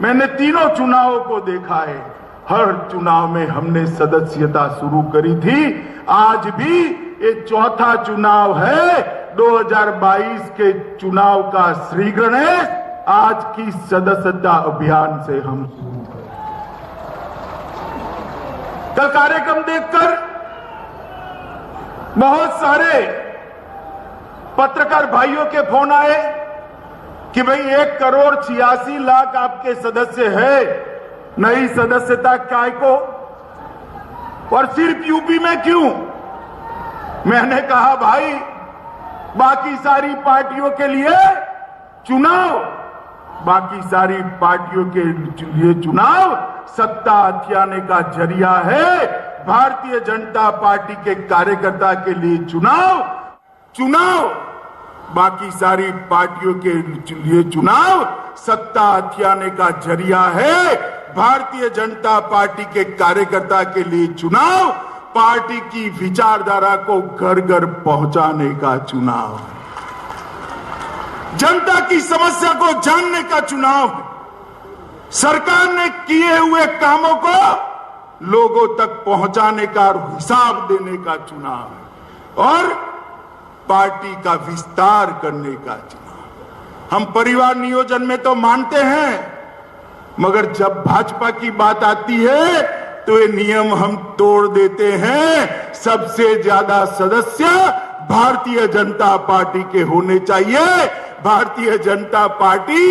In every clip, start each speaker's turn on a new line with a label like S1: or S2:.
S1: मैंने तीनों चुनावों को देखा है। हर चुनाव में हमने सदस्यता शुरू करी थी। आज भी ये चौथा चुनाव है। 2022 के चुनाव का श्री गणेश आज की सदस्यता अभियान से हम शुरू करें। कल कार्यक्रम देखकर बहुत सारे पत्रकार भाइयों के फोन आए कि भाई 1,86,00,000 आपके सदस्य है, नई सदस्यता काय को, और सिर्फ यूपी में क्यों? मैंने कहा भाई बाकी सारी पार्टियों के लिए चुनाव, बाकी सारी पार्टियों के लिए चुनाव सत्ता हथियाने का जरिया है। भारतीय जनता पार्टी के कार्यकर्ता के लिए चुनाव बाकी सारी पार्टियों के लिए चुनाव सत्ता हथियाने का जरिया है। भारतीय जनता पार्टी के कार्यकर्ता के लिए चुनाव पार्टी की विचारधारा को घर घर पहुंचाने का चुनाव, जनता की समस्या को जानने का चुनाव, सरकार ने किए हुए कामों को लोगों तक पहुंचाने का और हिसाब देने का चुनाव है, और पार्टी का विस्तार करने का चुनाव। हम परिवार नियोजन में तो मानते हैं, मगर जब भाजपा की बात आती है तो ये नियम हम तोड़ देते हैं। सबसे ज्यादा सदस्य भारतीय जनता पार्टी के होने चाहिए। भारतीय जनता पार्टी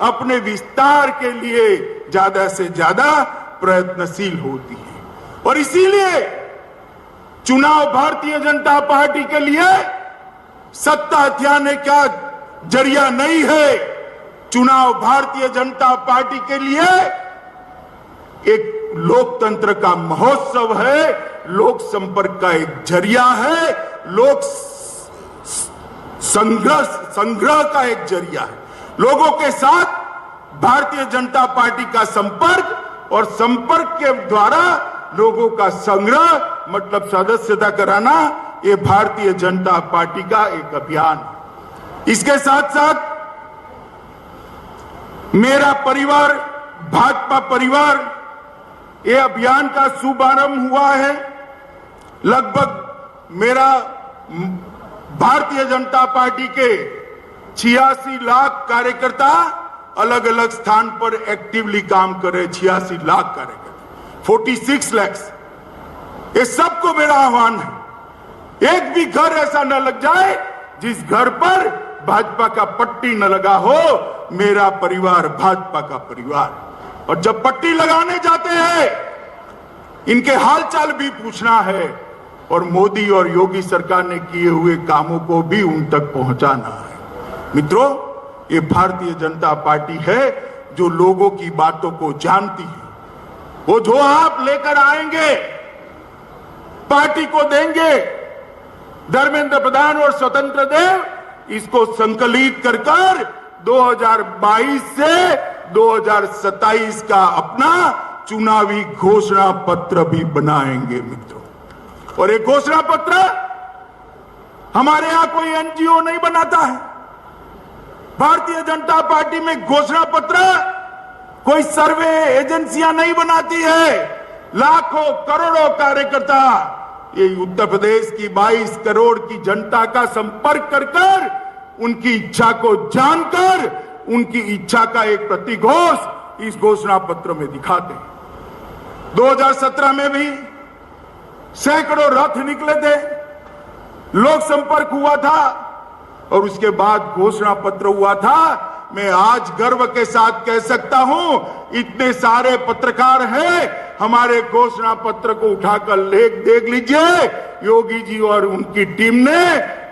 S1: अपने विस्तार के लिए ज्यादा से ज्यादा प्रयत्नशील होती है, और इसीलिए चुनाव भारतीय जनता पार्टी के लिए सत्ता हथियाने का जरिया नहीं है। चुनाव भारतीय जनता पार्टी के लिए एक लोकतंत्र का महोत्सव है, लोक संपर्क का एक जरिया है, लोक संग्रह का एक जरिया है। लोगों के साथ भारतीय जनता पार्टी का संपर्क, और संपर्क के द्वारा लोगों का संग्रह मतलब सदस्यता कराना, ये भारतीय जनता पार्टी का एक अभियान है। इसके साथ साथ मेरा परिवार भाजपा परिवार, ये अभियान का शुभारंभ हुआ है। लगभग मेरा भारतीय जनता पार्टी के 86 लाख कार्यकर्ता अलग अलग स्थान पर एक्टिवली काम कर रहे। 86 लाख कार्यकर्ता, 46 लाख। ये सबको मेरा आह्वान है, एक भी घर ऐसा न लग जाए जिस घर पर भाजपा का पट्टी न लगा हो। मेरा परिवार भाजपा का परिवार, और जब पट्टी लगाने जाते हैं इनके हालचाल भी पूछना है, और मोदी और योगी सरकार ने किए हुए कामों को भी उन तक पहुंचाना है। मित्रों, ये भारतीय जनता पार्टी है जो लोगों की बातों को जानती है। वो जो आप लेकर आएंगे पार्टी को देंगे। धर्मेंद्र प्रधान और स्वतंत्र देव इसको संकलित कर 2022 से 2027 का अपना चुनावी घोषणा पत्र भी बनाएंगे मित्रों। और एक घोषणा पत्र हमारे यहां कोई एनजीओ नहीं बनाता है। भारतीय जनता पार्टी में घोषणा पत्र कोई सर्वे एजेंसियां नहीं बनाती है। लाखों करोड़ों कार्यकर्ता ये उत्तर प्रदेश की 22 करोड़ की जनता का संपर्क कर उनकी इच्छा को जानकर उनकी इच्छा का एक प्रतिघोष इस घोषणा पत्र में दिखाते हैं। 2017 में भी सैकड़ों रथ निकले थे, लोक संपर्क हुआ था, और उसके बाद घोषणा पत्र हुआ था। मैं आज गर्व के साथ कह सकता हूं, इतने सारे पत्रकार हैं, हमारे घोषणा पत्र को उठाकर देख लीजिए। योगी जी और उनकी टीम ने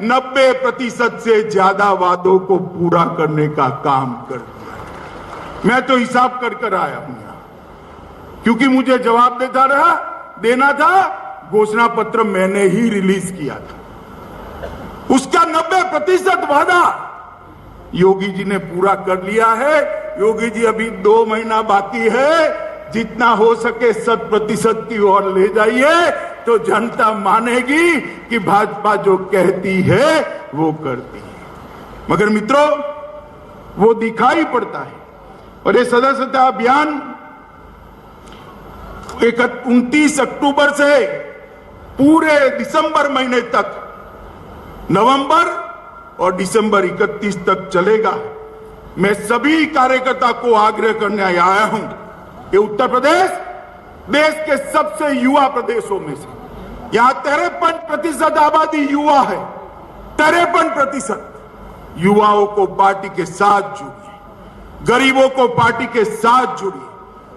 S1: 90% से ज्यादा वादों को पूरा करने का काम कर दिया। मैं तो हिसाब कर आया हूं यहां, क्योंकि मुझे जवाब देना था। घोषणा पत्र मैंने ही रिलीज किया था, उसका 90% वादा योगी जी ने पूरा कर लिया है। योगी जी अभी 2 महीना बाकी है, जितना हो सके 100% की ओर ले जाइए, तो जनता मानेगी कि भाजपा जो कहती है वो करती है। मगर मित्रों, वो दिखाई पड़ता है और ये सदस्यता अभियान 29 अक्टूबर से पूरे दिसंबर महीने तक, नवंबर और दिसंबर 31 तक चलेगा। मैं सभी कार्यकर्ता को आग्रह करने आया हूं कि उत्तर प्रदेश देश के सबसे युवा प्रदेशों में से, यहां 53% आबादी युवा है। 53% युवाओं को पार्टी के साथ जोड़िए, गरीबों को पार्टी के साथ जोड़िए,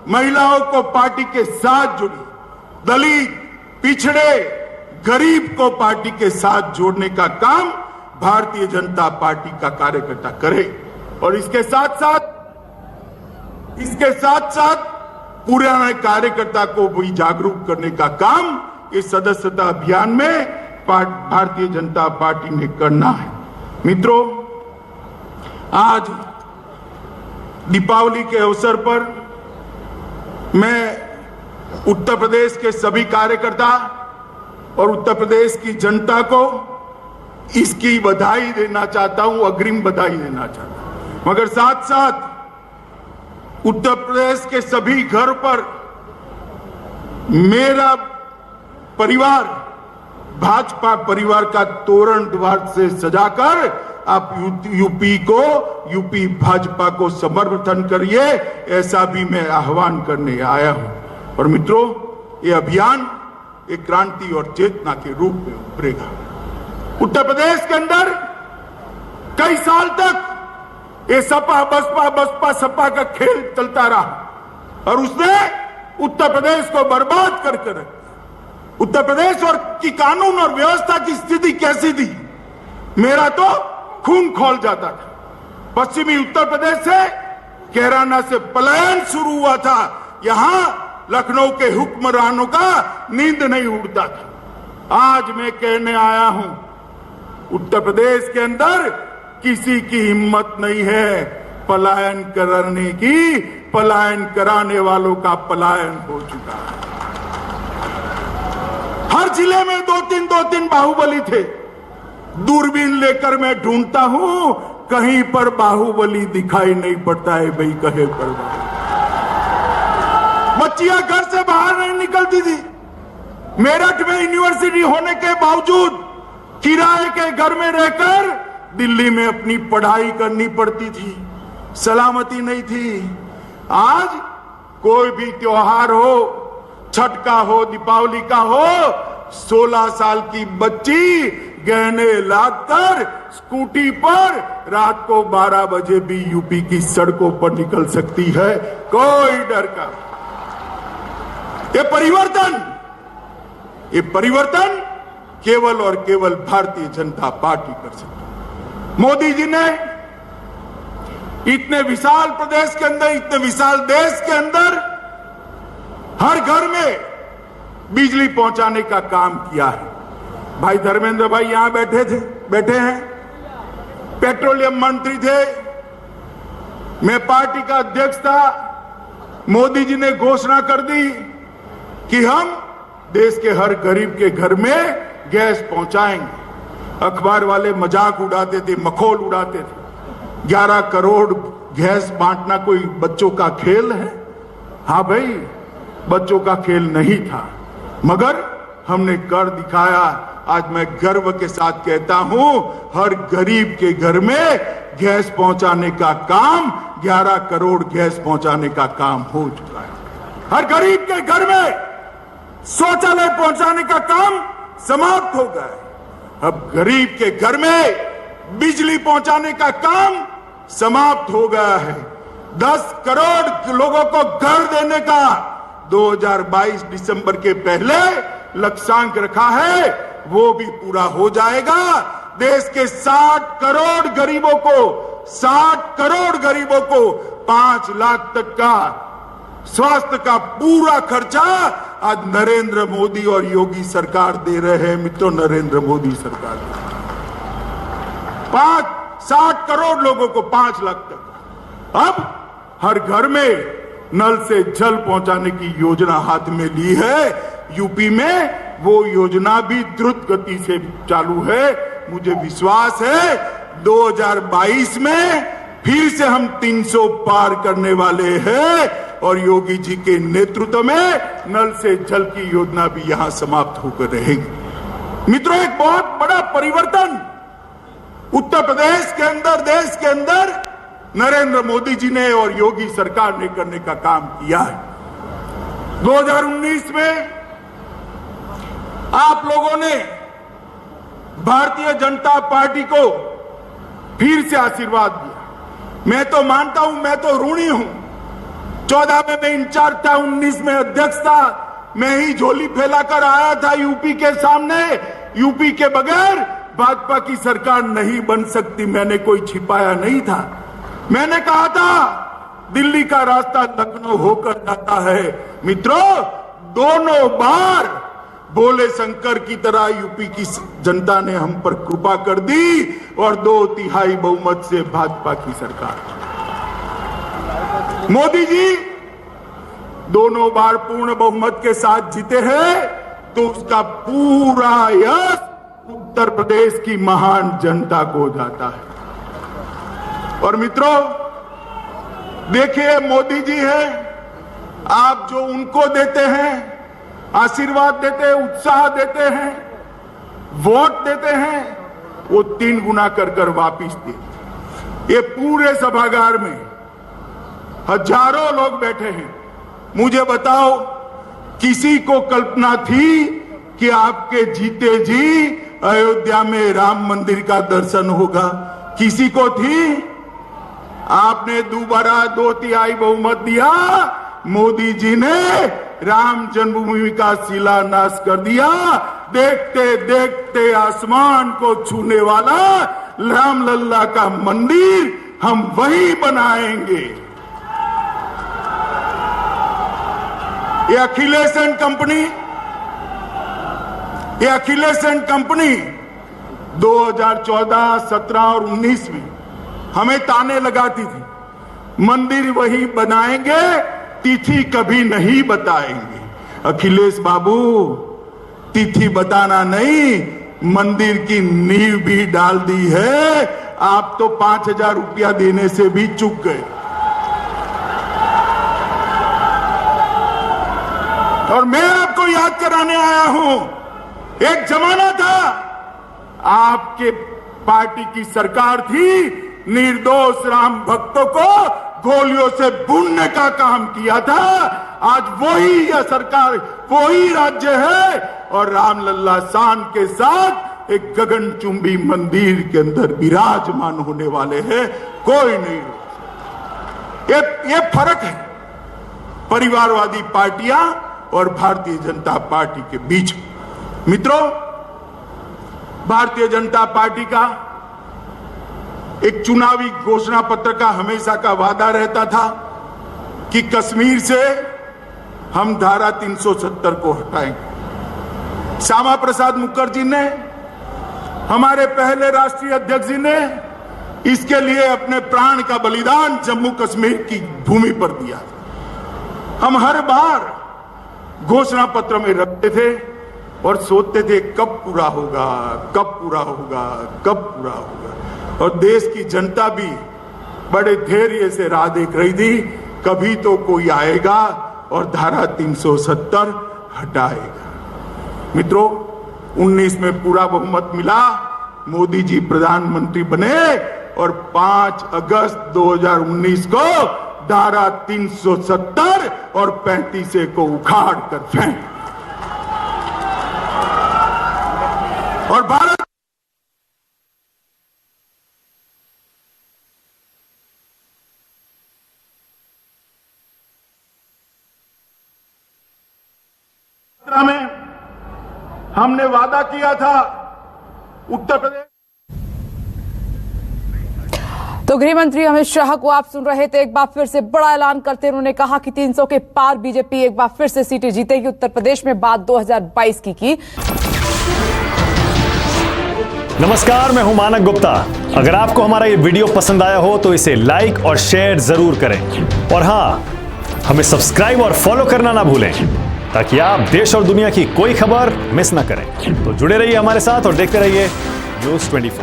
S1: महिलाओं को पार्टी के साथ जोड़िए, दलित, पिछड़े, गरीब को पार्टी के साथ जोड़ने का काम भारतीय जनता पार्टी का कार्यकर्ता करे। और इसके साथ साथ पुराने कार्यकर्ता को भी जागरूक करने का काम इस सदस्यता अभियान में भारतीय जनता पार्टी ने करना है। मित्रों, आज दीपावली के अवसर पर मैं उत्तर प्रदेश के सभी कार्यकर्ता और उत्तर प्रदेश की जनता को इसकी बधाई देना चाहता हूं, अग्रिम बधाई देना चाहता हूं। मगर साथ साथ उत्तर प्रदेश के सभी घर पर मेरा परिवार, भाजपा परिवार का तोरण द्वार से सजाकर आप यूपी भाजपा को समर्थन करिए, ऐसा भी मैं आह्वान करने आया हूं। और मित्रों, ये अभियान एक क्रांति और चेतना के रूप में उभरेगा। उत्तर प्रदेश के अंदर कई साल तक ये सपा सपा का खेल चलता रहा और उसने उत्तर प्रदेश को बर्बाद करके रखा। उत्तर प्रदेश और की कानून और व्यवस्था की स्थिति कैसी थी, मेरा तो खून खौल जाता था। पश्चिमी उत्तर प्रदेश से कैराना से पलायन शुरू हुआ था। यहां लखनऊ के हुक्मरानों का नींद नहीं उड़ता था। आज मैं कहने आया हूं, उत्तर प्रदेश के अंदर किसी की हिम्मत नहीं है पलायन करने की। पलायन कराने वालों का पलायन हो चुका है। हर जिले में दो तीन बाहुबली थे। दूरबीन लेकर मैं ढूंढता हूं, कहीं पर बाहुबली दिखाई नहीं पड़ता है। भाई कहे पर बच्चियां घर से बाहर नहीं निकलती थी। मेरठ में यूनिवर्सिटी होने के बावजूद किराए के घर में रहकर दिल्ली में अपनी पढ़ाई करनी पड़ती थी। सलामती नहीं थी। आज कोई भी त्योहार हो, छठ का हो, दीपावली का हो, 16 साल की बच्ची गहने लादकर स्कूटी पर रात को 12 बजे भी यूपी की सड़कों पर निकल सकती है, कोई डर का। ये परिवर्तन केवल और केवल भारतीय जनता पार्टी कर सकती है। मोदी जी ने इतने विशाल प्रदेश के अंदर, इतने विशाल देश के अंदर हर घर में बिजली पहुंचाने का काम किया है। भाई धर्मेंद्र भाई यहां बैठे हैं, पेट्रोलियम मंत्री थे, मैं पार्टी का अध्यक्ष था। मोदी जी ने घोषणा कर दी कि हम देश के हर गरीब के घर में गैस पहुंचाएंगे। अखबार वाले मजाक उड़ाते थे, मखौल उड़ाते थे। 11 करोड़ गैस बांटना कोई बच्चों का खेल है? हाँ भाई, बच्चों का खेल नहीं था, मगर हमने कर दिखाया। आज मैं गर्व के साथ कहता हूं, हर गरीब के घर में गैस पहुंचाने का काम, 11 करोड़ गैस पहुंचाने का काम हो चुका है। हर गरीब के घर में शौचालय पहुंचाने का काम समाप्त हो गया है। अब गरीब के घर में बिजली पहुंचाने का काम समाप्त हो गया है। 10 करोड़ लोगों को घर देने का 2022 दिसंबर के पहले लक्ष्यांक रखा है, वो भी पूरा हो जाएगा। देश के 60 करोड़ गरीबों को 5 लाख तक का स्वास्थ्य का पूरा खर्चा आज नरेंद्र मोदी और योगी सरकार दे रहे हैं। मित्रों, नरेंद्र मोदी सरकार 60 करोड़ लोगों को 5 लाख तक। अब हर घर में नल से जल पहुंचाने की योजना हाथ में ली है। यूपी में वो योजना भी द्रुत गति से चालू है। मुझे विश्वास है 2022 में फिर से हम 300 पार करने वाले हैं और योगी जी के नेतृत्व में नल से जल की योजना भी यहां समाप्त होकर रहेगी। मित्रों, एक बहुत बड़ा परिवर्तन उत्तर प्रदेश के अंदर, देश के अंदर नरेंद्र मोदी जी ने और योगी सरकार ने करने का काम किया है। 2019 में आप लोगों ने भारतीय जनता पार्टी को फिर से आशीर्वाद दिया। मैं तो मानता हूं, मैं तो ऋणी हूं। 14 में मैं इंचार्ज था, 19 में अध्यक्ष था। मैं ही झोली फैलाकर आया था यूपी के सामने। यूपी के बगैर भाजपा की सरकार नहीं बन सकती, मैंने कोई छिपाया नहीं था। मैंने कहा था दिल्ली का रास्ता लखनऊ होकर जाता है। मित्रों, दोनों बार भोले शंकर की तरह यूपी की जनता ने हम पर कृपा कर दी और 2/3 बहुमत से भाजपा की सरकार। मोदी जी दोनों बार पूर्ण बहुमत के साथ जीते हैं, तो उसका पूरा यश उत्तर प्रदेश की महान जनता को जाता है। और मित्रों, देखिए, मोदी जी हैं, आप जो उनको देते हैं, आशीर्वाद देते हैं, उत्साह देते हैं, वोट देते हैं, वो 3 गुना कर वापिस देते। ये पूरे सभागार में हजारों लोग बैठे हैं। मुझे बताओ, किसी को कल्पना थी कि आपके जीते जी अयोध्या में राम मंदिर का दर्शन होगा? किसी को थी? आपने दोबारा 2/3 बहुमत दिया। मोदी जी ने राम जन्मभूमि का शिलान्यास कर दिया। देखते देखते आसमान को छूने वाला रामलल्ला का मंदिर हम वही बनाएंगे। ये अखिलेश एंड कंपनी 2014, 17 और 19 में हमें ताने लगाती थी, मंदिर वही बनाएंगे, तिथि कभी नहीं बताएंगे। अखिलेश बाबू, तिथि बताना नहीं, मंदिर की नींव भी डाल दी है। आप तो 5,000 रुपया देने से भी चूक गए। और मैं आपको याद कराने आया हूं, एक जमाना था, आपके पार्टी की सरकार थी, निर्दोष राम भक्तों को गोलियों से भूनने का काम किया था। आज वही यह सरकार, वही राज्य है और रामलल्ला शान के साथ एक गगनचुंबी मंदिर के अंदर विराजमान होने वाले हैं। कोई नहीं रोक सकता। ये फर्क है परिवारवादी पार्टियां और भारतीय जनता पार्टी के बीच। मित्रों, भारतीय जनता पार्टी का एक चुनावी घोषणा पत्र का हमेशा का वादा रहता था कि कश्मीर से हम धारा 370 को हटाएंगे। श्यामा प्रसाद मुखर्जी ने, हमारे पहले राष्ट्रीय अध्यक्ष जी ने इसके लिए अपने प्राण का बलिदान जम्मू कश्मीर की भूमि पर दिया। हम हर बार घोषणा पत्र में रखते थे और सोचते थे कब पूरा होगा, कब पूरा होगा, कब पूरा होगा। और देश की जनता भी बड़े धैर्य से राह देख रही थी, कभी तो कोई आएगा और धारा 370 हटाएगा। मित्रों, 19 में पूरा बहुमत मिला, मोदी जी प्रधानमंत्री बने और 5 अगस्त 2019 को धारा 370 और 35 को उखाड़ कर फेंक और भारत में हमने वादा किया था उत्तर प्रदेश।
S2: तो गृह मंत्री अमित शाह को आप सुन रहे थे। एक बार फिर से बड़ा ऐलान करते उन्होंने कहा कि 300 के पार बीजेपी एक बार फिर से सीटें जीतेगी उत्तर प्रदेश में, बात 2022 की।
S3: नमस्कार, मैं हूं मानक गुप्ता। अगर आपको हमारा ये वीडियो पसंद आया हो तो इसे लाइक और शेयर जरूर करें और हां, हमें सब्सक्राइब और फॉलो करना ना भूलें ताकि आप देश और दुनिया की कोई खबर मिस ना करें। तो जुड़े रहिए हमारे साथ और देखते रहिए न्यूज़ 24।